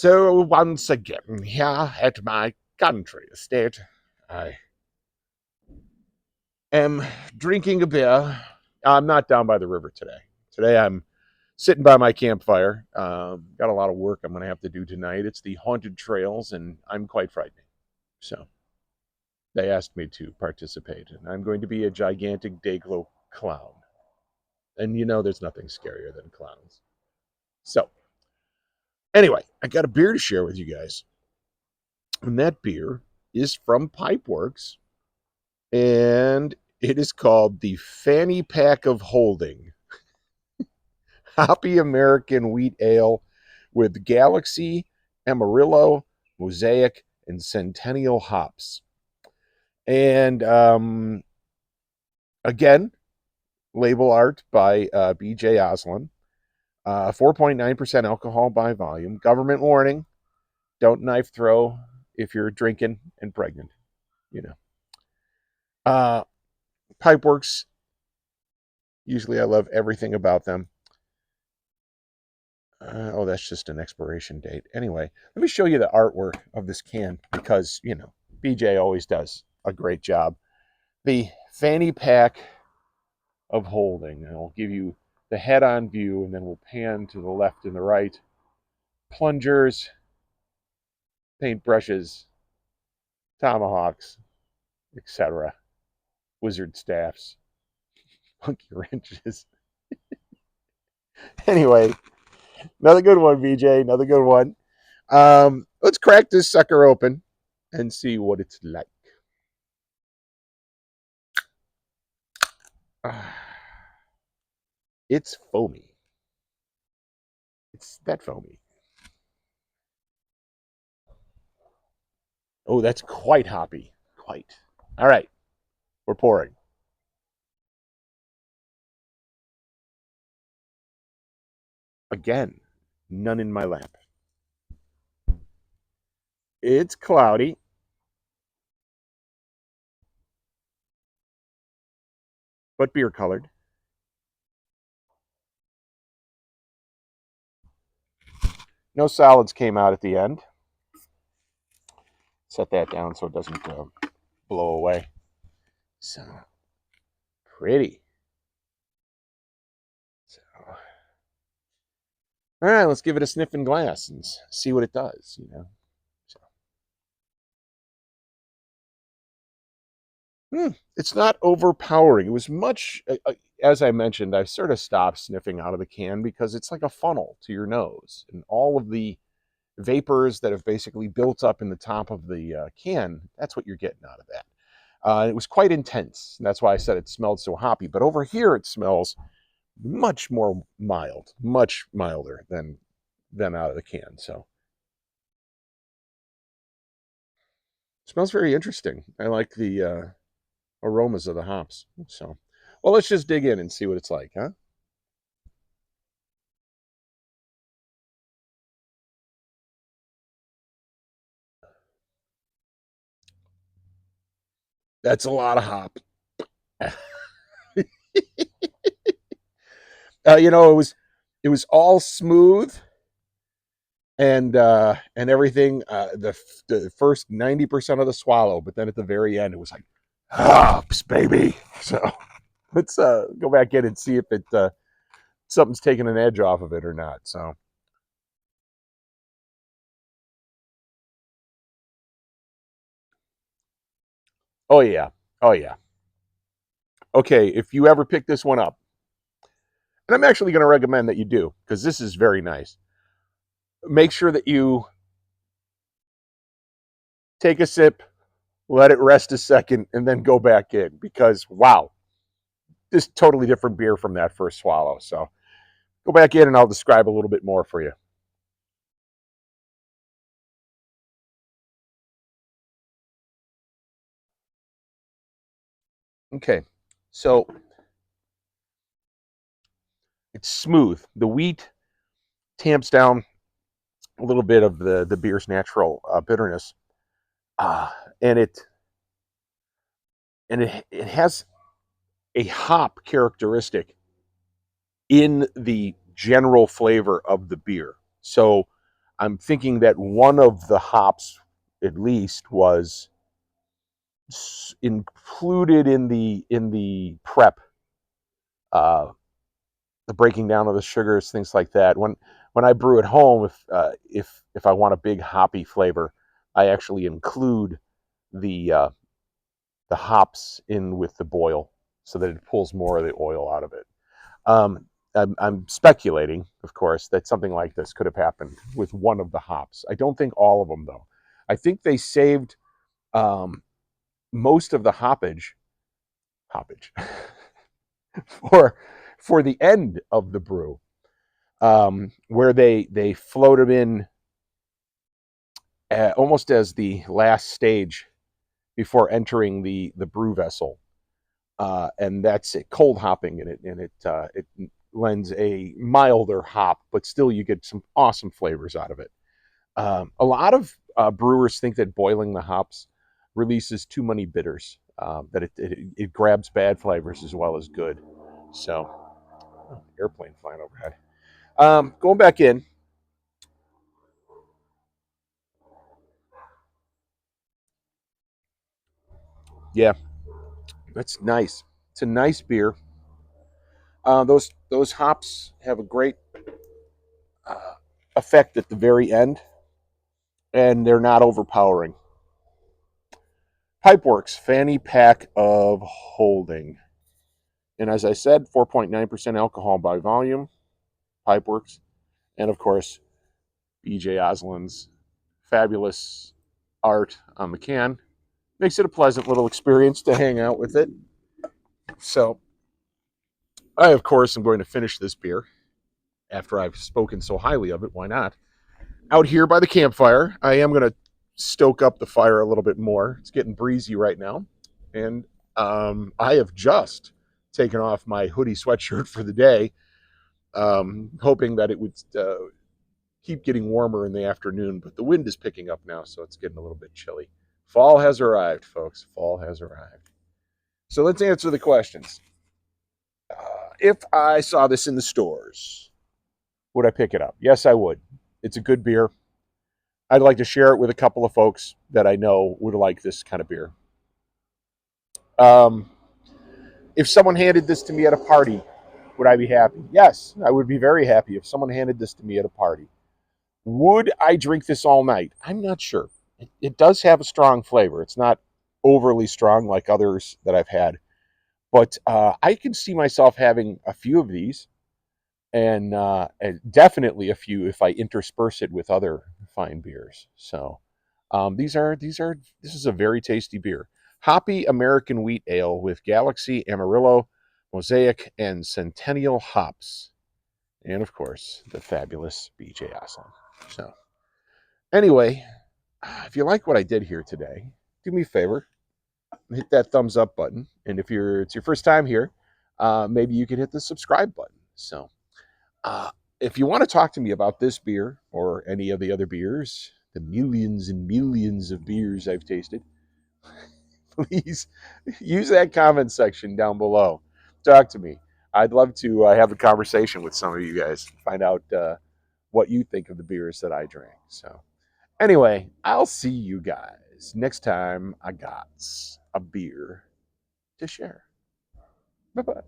So once again, here at my country estate, I am drinking a beer. I'm not down by the river today. Today I'm sitting by my campfire. Got a lot of work I'm going to have to do tonight. It's the haunted trails, and I'm quite frightening. So they asked me to participate, and I'm going to be a gigantic Dayglow clown. And you know, there's nothing scarier than clowns. So anyway, I got a beer to share with you guys, and that beer is from Pipeworks, and it is called the Fanny Pack of Holding Hoppy American Wheat Ale with Galaxy, Amarillo, Mosaic, and Centennial hops. And again, label art by BJ Oslin. 4.9% alcohol by volume. Government warning: don't knife throw if you're drinking and pregnant. You know. Pipeworks. Usually, I love everything about them. Oh, that's just an expiration date. Anyway, let me show you the artwork of this can because, you know, BJ always does a great job. The fanny pack of holding, and I'll give you the head-on view, and then we'll pan to the left and the right. Plungers, paintbrushes, tomahawks, etc. Wizard staffs, monkey wrenches. Anyway, another good one, BJ. Another good one. Let's crack this sucker open and see what it's like. It's foamy. It's that foamy. Oh, that's quite hoppy. Quite. All right, we're pouring. Again, none in my lap. It's cloudy. But beer colored. No solids came out at the end. Set that down so it doesn't blow away. So pretty. So, all right, let's give it a sniff in glass and see what it does. You know. It's not overpowering. It was much, as I mentioned, I sort of stopped sniffing out of the can because it's like a funnel to your nose, and all of the vapors that have basically built up in the top of the can, that's what you're getting out of that. It was quite intense, and that's why I said it smelled so hoppy. But over here, it smells much more mild, much milder than out of the can. So it smells very interesting. I like the aromas of the hops. So, well, let's just dig in and see what it's like, huh? That's a lot of hop. You know, it was all smooth and everything. The first 90% of the swallow, but then at the very end, it was like hops, baby. So let's go back in and see if it something's taking an edge off of it or not. So. Oh yeah. Oh yeah. Okay, if you ever pick this one up, and I'm actually going to recommend that you do because this is very nice. Make sure that you take a sip, let it rest a second, and then go back in because wow, this is totally different beer from that first swallow. So go back in and I'll describe a little bit more for you. Okay, so it's smooth. The wheat tamps down a little bit of the beer's natural bitterness, uh, and it has a hop characteristic in the general flavor of the beer. So I'm thinking that one of the hops, at least, was included in the prep, uh, the breaking down of the sugars, things like that. When I brew at home, if I want a big hoppy flavor, I actually include the uh, the hops in with the boil so that it pulls more of the oil out of it. Um, I'm speculating, of course, that something like this could have happened with one of the hops. I don't think all of them, though. I think they saved um, most of the hoppage for the end of the brew, where they float them in almost as the last stage before entering the brew vessel, and that's it, cold hopping, it lends a milder hop, but still you get some awesome flavors out of it. A lot of brewers think that boiling the hops releases too many bitters, that it grabs bad flavors as well as good. So, airplane flying overhead. Going back in, yeah, that's nice. It's a nice beer. Those hops have a great uh, effect at the very end, and they're not overpowering. Pipeworks Fanny pack of holding, and as I said, 4.9% alcohol by volume. Pipeworks, and of course, BJ Oslin's fabulous art on the can makes it a pleasant little experience to hang out with it. So, I of course am going to finish this beer after I've spoken so highly of it. Why not? Out here by the campfire, I am going to stoke up the fire a little bit more. It's getting breezy right now, and I have just taken off my hoodie sweatshirt for the day, hoping that it would keep getting warmer in the afternoon, but the wind is picking up now, so it's getting a little bit chilly. Fall has arrived, folks. Fall has arrived. So let's answer the questions. If I saw this in the stores, would I pick it up? Yes, I would. It's a good beer. I'd like to share it with a couple of folks that I know would like this kind of beer. Um, if someone handed this to me at a party, would I be happy? Yes, I would be very happy if someone handed this to me at a party. Would I drink this all night? I'm not sure. It does have a strong flavor. It's not overly strong like others that I've had, but I can see myself having a few of these, and definitely a few if I intersperse it with other fine beers. So this is a very tasty beer. Hoppy American wheat ale with Galaxy, Amarillo, Mosaic, and Centennial hops, and of course the fabulous BJ Aslan. So anyway, if you like what I did here today, do me a favor, hit that thumbs up button, and if it's your first time here, maybe you could hit the subscribe button. So uh, if you want to talk to me about this beer or any of the other beers, the millions and millions of beers I've tasted, please use that comment section down below. Talk to me. I'd love to have a conversation with some of you guys, find out what you think of the beers that I drank. So, anyway, I'll see you guys next time I got a beer to share. Bye bye.